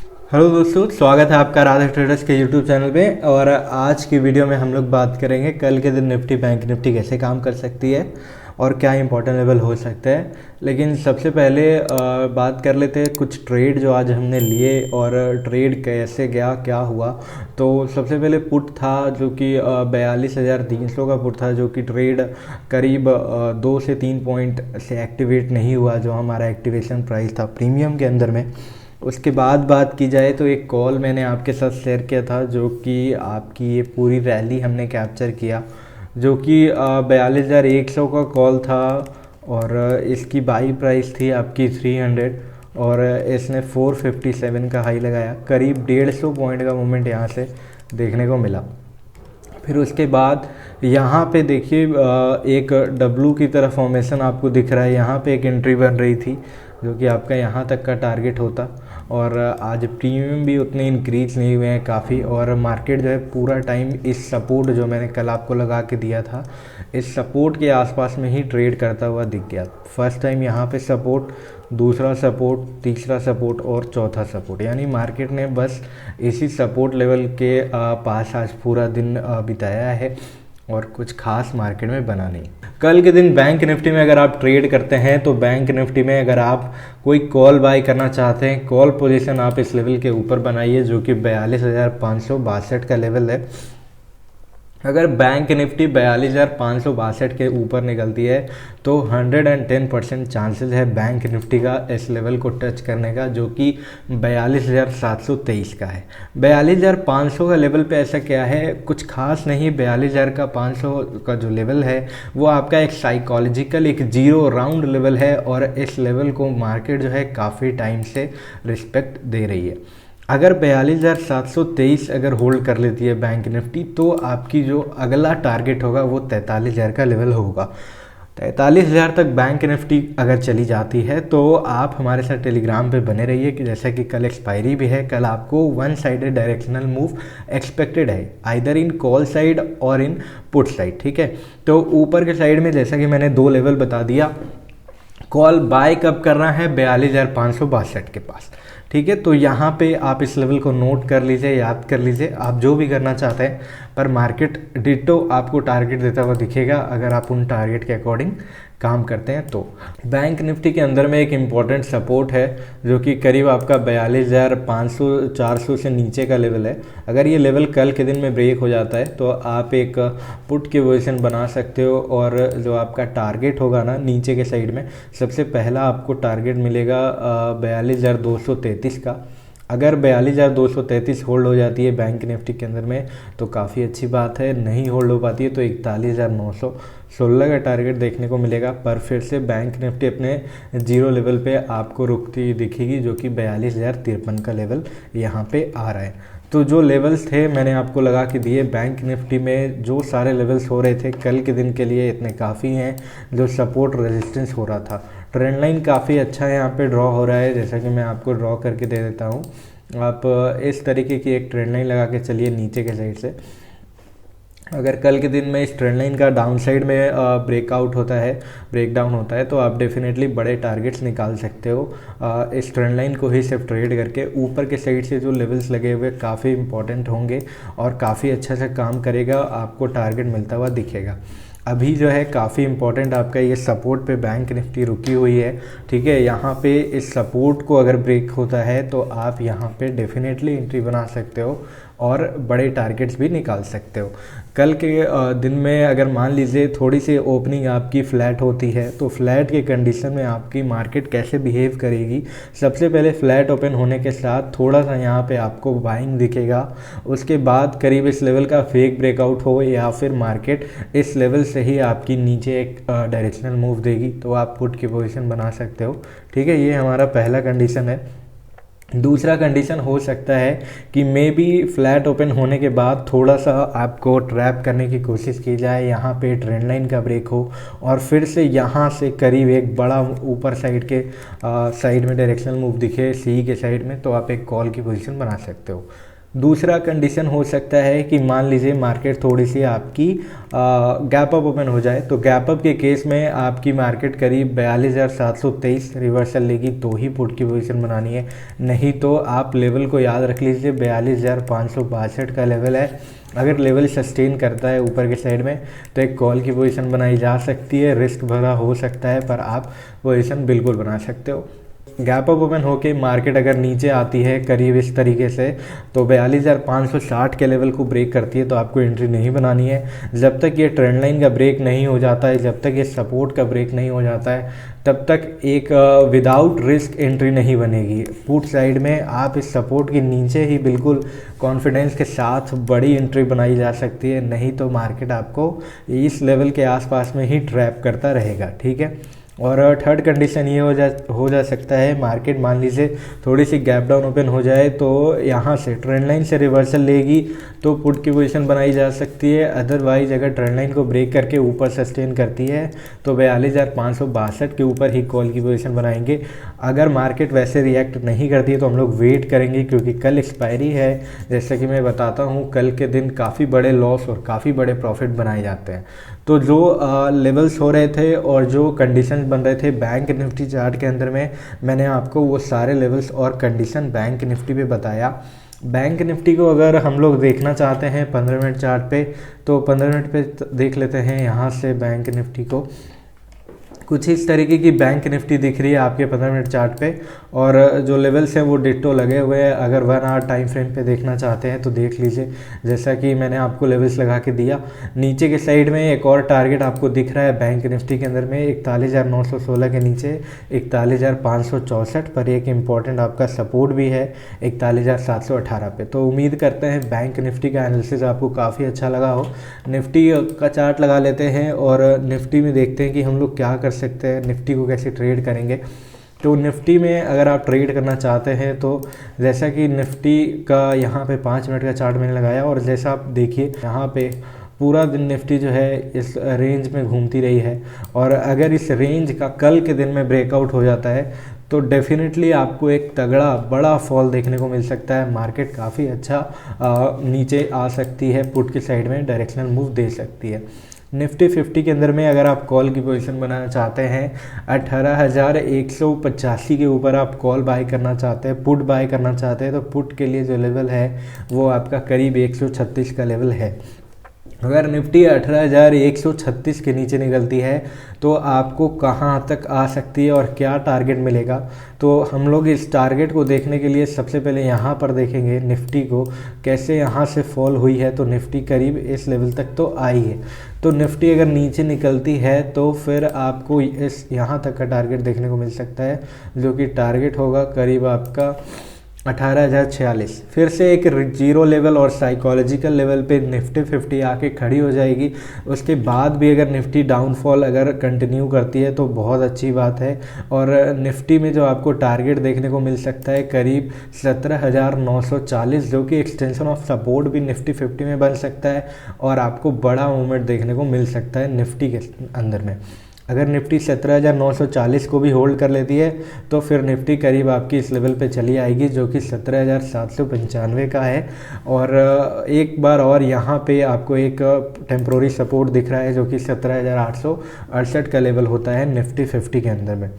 Hello दोस्तों, स्वागत है आपका राधा ट्रेडर्स के यूट्यूब चैनल पे। और आज की वीडियो में हम लोग बात करेंगे कल के दिन निफ्टी बैंक निफ्टी कैसे काम कर सकती है और क्या इंपॉर्टेंट लेवल हो सकता है। लेकिन सबसे पहले बात कर लेते हैं कुछ ट्रेड जो आज हमने लिए और ट्रेड कैसे गया, क्या हुआ। तो सबसे पहले पुट था जो कि 42,300 का पुट था, जो कि ट्रेड करीब 2 से 3 पॉइंट से एक्टिवेट नहीं हुआ, जो हमारा एक्टिवेशन प्राइस था प्रीमियम के अंदर में। उसके बाद बात की जाए तो एक कॉल मैंने आपके साथ शेयर किया था, जो कि आपकी ये पूरी रैली हमने कैप्चर किया, जो कि 42,100 का कॉल था और इसकी बाई प्राइस थी आपकी 300 और इसने 457 का हाई लगाया। करीब 150 पॉइंट का मूवमेंट यहाँ से देखने को मिला। फिर उसके बाद यहाँ पे देखिए एक डब्लू की तरह फॉर्मेशन आपको दिख रहा है। यहाँ पे एक एंट्री बन रही थी जो कि आपका यहाँ तक का टारगेट होता, और आज प्रीमियम भी उतने इंक्रीज नहीं हुए हैं काफ़ी। और मार्केट जो है पूरा टाइम इस सपोर्ट जो मैंने कल आपको लगा के दिया था, इस सपोर्ट के आसपास में ही ट्रेड करता हुआ दिख गया। फर्स्ट टाइम यहाँ पे सपोर्ट, दूसरा सपोर्ट, तीसरा सपोर्ट और चौथा सपोर्ट, यानी मार्केट ने बस इसी सपोर्ट लेवल के पास आज पूरा दिन बिताया है और कुछ खास मार्केट में बना नहीं। कल के दिन बैंक निफ्टी में अगर आप ट्रेड करते हैं तो बैंक निफ्टी में अगर आप कोई कॉल बाय करना चाहते हैं, कॉल पोजीशन आप इस लेवल के ऊपर बनाइए जो कि 42,562 का लेवल है। अगर बैंक निफ्टी 42,562 के ऊपर निकलती है तो 110% चांसेस है बैंक निफ्टी का इस लेवल को टच करने का, जो कि 42,723 का है। 42,500 का लेवल पे ऐसा क्या है, कुछ खास नहीं। 42,500 का जो लेवल है वो आपका एक साइकोलॉजिकल एक जीरो राउंड लेवल है, और इस लेवल को मार्केट जो है काफ़ी टाइम से रिस्पेक्ट दे रही है। अगर 42,723 अगर होल्ड कर लेती है बैंक निफ्टी तो आपकी जो अगला टारगेट होगा वो 43,000 का लेवल होगा। 43,000 तक बैंक निफ्टी अगर चली जाती है तो आप हमारे साथ टेलीग्राम पे बने रहिए, कि जैसा कि कल एक्सपायरी भी है, कल आपको one sided directional move expected है, आइदर इन कॉल साइड और इन पुट साइड। ठीक है, तो ऊपर के साइड में जैसा कि मैंने 2 लेवल बता दिया, कॉल बाय कब करना है 42,562 के पास। ठीक है, तो यहाँ पे आप इस लेवल को नोट कर लीजिए, याद कर लीजिए, आप जो भी करना चाहते हैं। पर मार्केट डिटो आपको टारगेट देता हुआ दिखेगा अगर आप उन टारगेट के अकॉर्डिंग काम करते हैं। तो बैंक निफ्टी के अंदर में एक इम्पॉर्टेंट सपोर्ट है जो कि करीब आपका 42,500-400 से नीचे का लेवल है। अगर ये लेवल कल के दिन में ब्रेक हो जाता है तो आप एक पुट की पोजीशन बना सकते हो, और जो आपका टारगेट होगा ना नीचे के साइड में, सबसे पहला आपको टारगेट मिलेगा 42,233 का। अगर 42,233 होल्ड हो जाती है बैंक निफ्टी के अंदर में तो काफ़ी अच्छी बात है, नहीं होल्ड हो पाती है तो 41,916 का टारगेट देखने को मिलेगा। पर फिर से बैंक निफ्टी अपने जीरो लेवल पे आपको रुकती हुई दिखेगी, जो कि 42,053 का लेवल यहाँ पे आ रहा है। तो जो लेवल्स थे मैंने आपको लगा के दिए। बैंक निफ्टी में जो सारे लेवल्स हो रहे थे कल के दिन के लिए इतने काफ़ी हैं। जो सपोर्ट रेजिस्टेंस हो रहा था, ट्रेंड लाइन काफ़ी अच्छा है यहाँ पे ड्रॉ हो रहा है, जैसा कि मैं आपको ड्रॉ करके दे देता हूँ। आप इस तरीके की एक ट्रेंड लाइन लगा के चलिए नीचे के साइड से। अगर कल के दिन में इस ट्रेंड लाइन का डाउन साइड में ब्रेकआउट होता है, ब्रेकडाउन होता है, तो आप डेफिनेटली बड़े टारगेट्स निकाल सकते हो इस ट्रेंड लाइन को ही सिर्फ ट्रेड करके। ऊपर के साइड से जो लेवल्स लगे हुए काफ़ी इंपॉर्टेंट होंगे और काफ़ी अच्छा सा काम करेगा, आपको टारगेट मिलता हुआ दिखेगा। अभी जो है काफ़ी इंपॉर्टेंट आपका ये सपोर्ट पे बैंक निफ्टी रुकी हुई है। ठीक है, यहाँ पे इस सपोर्ट को अगर ब्रेक होता है तो आप यहाँ पे डेफिनेटली एंट्री बना सकते हो और बड़े टारगेट्स भी निकाल सकते हो। कल के दिन में अगर मान लीजिए थोड़ी सी ओपनिंग आपकी फ्लैट होती है तो फ्लैट के कंडीशन में आपकी मार्केट कैसे बिहेव करेगी। सबसे पहले फ्लैट ओपन होने के साथ थोड़ा सा यहाँ पे आपको बाइंग दिखेगा, उसके बाद करीब इस लेवल का फेक ब्रेकआउट हो या फिर मार्केट इस लेवल से ही आपकी नीचे एक डायरेक्शनल मूव देगी तो आप पुट की पोजीशन बना सकते हो। ठीक है, ये हमारा पहला कंडीशन है। दूसरा कंडीशन हो सकता है कि मे बी फ्लैट ओपन होने के बाद थोड़ा सा आपको ट्रैप करने की कोशिश की जाए, यहाँ पे ट्रेंड लाइन का ब्रेक हो और फिर से यहाँ से करीब एक बड़ा ऊपर साइड के साइड में डायरेक्शनल मूव दिखे सी के साइड में, तो आप एक कॉल की पोजीशन बना सकते हो। दूसरा कंडीशन हो सकता है कि मान लीजिए मार्केट थोड़ी सी आपकी गैप अप ओपन हो जाए, तो गैप अप के केस में आपकी मार्केट करीब 42,723 रिवर्सल लेगी तो ही पुट की पोजीशन बनानी है, नहीं तो आप लेवल को याद रख लीजिए 42,562 का लेवल है। अगर लेवल सस्टेन करता है ऊपर के साइड में तो एक कॉल की पोजीशन बनाई जा सकती है, रिस्क भरा हो सकता है पर आप पोजीशन बिल्कुल बना सकते हो। गैप अप ओपन होके मार्केट अगर नीचे आती है करीब इस तरीके से, तो 42,560 के लेवल को ब्रेक करती है तो आपको एंट्री नहीं बनानी है। जब तक ये ट्रेंड लाइन का ब्रेक नहीं हो जाता है, जब तक ये सपोर्ट का ब्रेक नहीं हो जाता है, तब तक एक विदाउट रिस्क एंट्री नहीं बनेगी। पुट साइड में आप इस सपोर्ट के नीचे ही बिल्कुल कॉन्फिडेंस के साथ बड़ी एंट्री बनाई जा सकती है, नहीं तो मार्केट आपको इस लेवल के आसपास में ही ट्रैप करता रहेगा। ठीक है। और थर्ड कंडीशन ये हो जा सकता है, मार्केट मान लीजिए थोड़ी सी गैप डाउन ओपन हो जाए तो यहाँ से ट्रेंड लाइन से रिवर्सल लेगी तो पुट की पोजीशन बनाई जा सकती है। अदरवाइज अगर ट्रेंड लाइन को ब्रेक करके ऊपर सस्टेन करती है तो 42,562 के ऊपर ही कॉल की पोजीशन बनाएंगे। अगर मार्केट वैसे रिएक्ट नहीं करती है तो हम लोग वेट करेंगे, क्योंकि कल एक्सपायरी है। जैसा कि मैं बताता हूँ, कल के दिन काफ़ी बड़े लॉस और काफ़ी बड़े प्रॉफिट बनाए जाते हैं। तो जो लेवल्स हो रहे थे और जो कंडीशंस बन रहे थे बैंक निफ्टी चार्ट के अंदर में, मैंने आपको वो सारे लेवल्स और कंडीशन बैंक निफ्टी पे बताया। बैंक निफ्टी को अगर हम लोग देखना चाहते हैं 15 मिनट चार्ट पे, तो 15 मिनट पे देख लेते हैं। यहाँ से बैंक निफ्टी को कुछ इस तरीके की बैंक निफ्टी दिख रही है आपके 15 मिनट चार्ट पे, और जो लेवल्स हैं वो डिट्टो लगे हुए हैं। अगर 1 आवर टाइम फ्रेम पे देखना चाहते हैं तो देख लीजिए, जैसा कि मैंने आपको लेवल्स लगा के दिया। नीचे के साइड में एक और टारगेट आपको दिख रहा है बैंक निफ्टी के अंदर में 41,916 के नीचे 41,564 पर एक इम्पॉर्टेंट आपका सपोर्ट भी है 41,718 पे। तो उम्मीद करते हैं बैंक निफ्टी का एनालिसिस आपको काफ़ी अच्छा लगा हो। निफ्टी का चार्ट लगा लेते हैं और निफ्टी में देखते हैं कि हम लोग क्या कर सकते हैं, निफ्टी को कैसे ट्रेड करेंगे। तो निफ्टी में अगर आप ट्रेड करना चाहते हैं तो जैसा कि निफ्टी का यहाँ पे 5 मिनट का चार्ट मैंने लगाया, और जैसा आप देखिए यहाँ पे पूरा दिन निफ्टी जो है इस रेंज में घूमती रही है, और अगर इस रेंज का कल के दिन में ब्रेकआउट हो जाता है तो डेफिनेटली आपको एक तगड़ा बड़ा फॉल देखने को मिल सकता है। मार्केट काफ़ी अच्छा नीचे आ सकती है, पुट की साइड में डायरेक्शनल मूव दे सकती है। निफ्टी 50 के अंदर में अगर आप कॉल की पोजीशन बनाना चाहते हैं 18,185 के ऊपर आप कॉल बाय करना चाहते हैं, पुट बाय करना चाहते हैं, तो पुट के लिए जो लेवल है वो आपका करीब 136 का लेवल है। अगर निफ्टी 18,136 के नीचे निकलती है तो आपको कहाँ तक आ सकती है और क्या टारगेट मिलेगा, तो हम लोग इस टारगेट को देखने के लिए सबसे पहले यहाँ पर देखेंगे निफ्टी को कैसे यहाँ से फॉल हुई है। तो निफ्टी करीब इस लेवल तक तो आई है, तो निफ्टी अगर नीचे निकलती है तो फिर आपको इस यहाँ तक का टारगेट देखने को मिल सकता है, जो कि टारगेट होगा करीब आपका 18,046। फिर से एक जीरो लेवल और साइकोलॉजिकल लेवल पे निफ्टी 50 आके खड़ी हो जाएगी। उसके बाद भी अगर निफ्टी डाउनफॉल अगर कंटिन्यू करती है तो बहुत अच्छी बात है, और निफ्टी में जो आपको टारगेट देखने को मिल सकता है करीब 17,940, जो कि एक्सटेंशन ऑफ सपोर्ट भी निफ्टी 50 में बन सकता है, और आपको बड़ा मूवमेंट देखने को मिल सकता है निफ्टी के अंदर में। अगर निफ्टी 17,940 को भी होल्ड कर लेती है तो फिर निफ्टी करीब आपकी इस लेवल पे चली आएगी, जो कि 17,795 का है। और एक बार और यहाँ पे आपको एक टेम्प्रोरी सपोर्ट दिख रहा है, जो कि 17,868 का लेवल होता है निफ्टी 50 के अंदर में।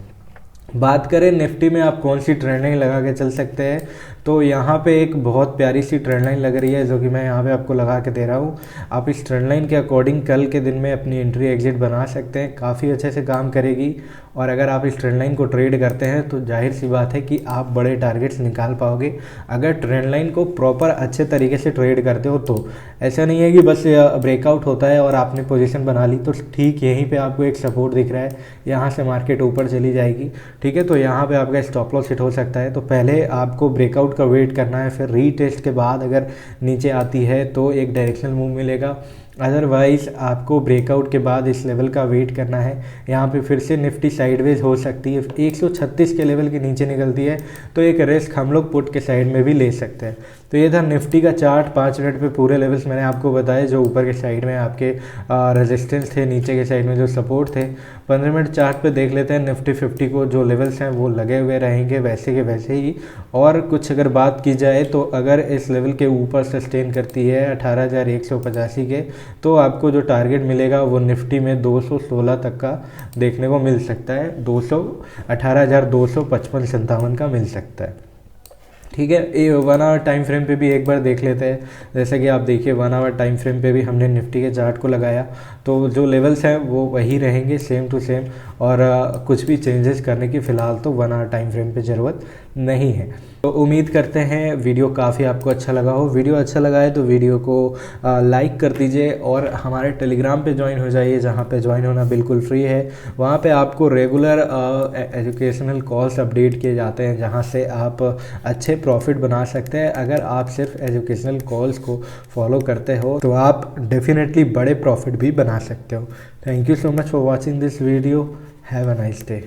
बात करें निफ्टी में आप कौन सी ट्रेंड लाइन लगा के चल सकते हैं, तो यहाँ पे एक बहुत प्यारी सी ट्रेंड लाइन लग रही है, जो कि मैं यहाँ पे आपको लगा के दे रहा हूँ। आप इस ट्रेंड लाइन के अकॉर्डिंग कल के दिन में अपनी एंट्री एग्जिट बना सकते हैं, काफ़ी अच्छे से काम करेगी। और अगर आप इस ट्रेंड लाइन को ट्रेड करते हैं तो जाहिर सी बात है कि आप बड़े टारगेट्स निकाल पाओगे, अगर ट्रेंड लाइन को प्रॉपर अच्छे तरीके से ट्रेड करते हो तो। ऐसा नहीं है कि बस ब्रेकआउट होता है और आपने पोजीशन बना ली तो ठीक यहीं पे आपको एक सपोर्ट दिख रहा है, यहाँ से मार्केट ऊपर चली जाएगी, ठीक है, तो यहाँ पे आपका स्टॉप लॉस हिट हो सकता है। तो पहले आपको ब्रेकआउट का वेट करना है, फिर रीटेस्ट के बाद अगर नीचे आती है तो एक डायरेक्शनल मूव मिलेगा, अदरवाइज आपको ब्रेकआउट के बाद इस लेवल का वेट करना है। यहाँ पे फिर से निफ्टी साइडवेज हो सकती है, 136 के लेवल के नीचे निकलती है तो एक रिस्क हम लोग पुट के साइड में भी ले सकते हैं। तो ये था निफ्टी का चार्ट। 5 मिनट पे पूरे लेवल्स मैंने आपको बताए, जो ऊपर के साइड में आपके रेजिस्टेंस थे, नीचे के साइड में जो सपोर्ट थे, 15 मिनट चार्ट पे देख लेते हैं निफ्टी 50 को, जो लेवल्स हैं वो लगे हुए रहेंगे वैसे के वैसे ही। और कुछ अगर बात की जाए तो अगर इस लेवल के ऊपर सस्टेन करती है 18,185 के, तो आपको जो टारगेट मिलेगा वो निफ्टी में 216 तक का देखने को मिल सकता है, 18,255-57 का मिल सकता है। ठीक है, ये 1 आवर टाइम फ्रेम पे भी एक बार देख लेते हैं। जैसे कि आप देखिए 1 आवर टाइम फ्रेम पे भी हमने निफ्टी के चार्ट को लगाया, तो जो लेवल्स हैं वो वही रहेंगे, सेम टू सेम, और कुछ भी चेंजेस करने की फ़िलहाल तो 1 आवर टाइम फ्रेम पे ज़रूरत नहीं है। तो उम्मीद करते हैं वीडियो काफ़ी आपको अच्छा लगा हो। वीडियो अच्छा लगा है तो वीडियो को लाइक कर दीजिए और हमारे टेलीग्राम पे ज्वाइन हो जाइए, जहाँ पे ज्वाइन होना बिल्कुल फ्री है। वहाँ पे आपको रेगुलर एजुकेशनल कॉल्स अपडेट किए जाते हैं, जहाँ से आप अच्छे प्रॉफिट बना सकते हैं। अगर आप सिर्फ एजुकेशनल कॉल्स को फॉलो करते हो तो आप डेफिनेटली बड़े प्रॉफिट भी बना सकते हो। Thank you so much for watching this video. Have a nice day.